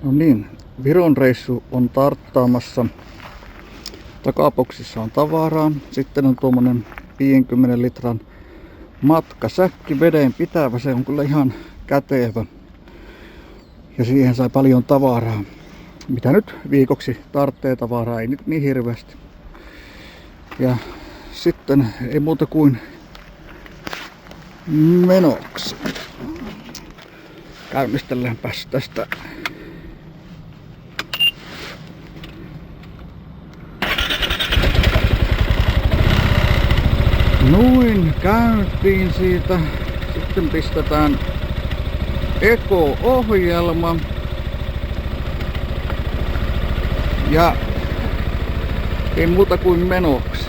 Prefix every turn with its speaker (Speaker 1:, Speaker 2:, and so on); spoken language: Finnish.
Speaker 1: No niin, Viron reissu on tarttaamassa. Takaboksissa on tavaraa. Sitten on tuommoinen 50 litran matkasäkki veden pitävä. Se on kyllä ihan kätevä. Ja siihen sai paljon tavaraa. Mitä nyt viikoksi tarvitsee tavaraa, ei nyt niin hirveästi. Ja sitten ei muuta kuin menoksi. Käynnistelläänpäs tästä. Noin, käyntiin siitä. Sitten pistetään Eko-ohjelma. Ja ei muuta kuin menoksi.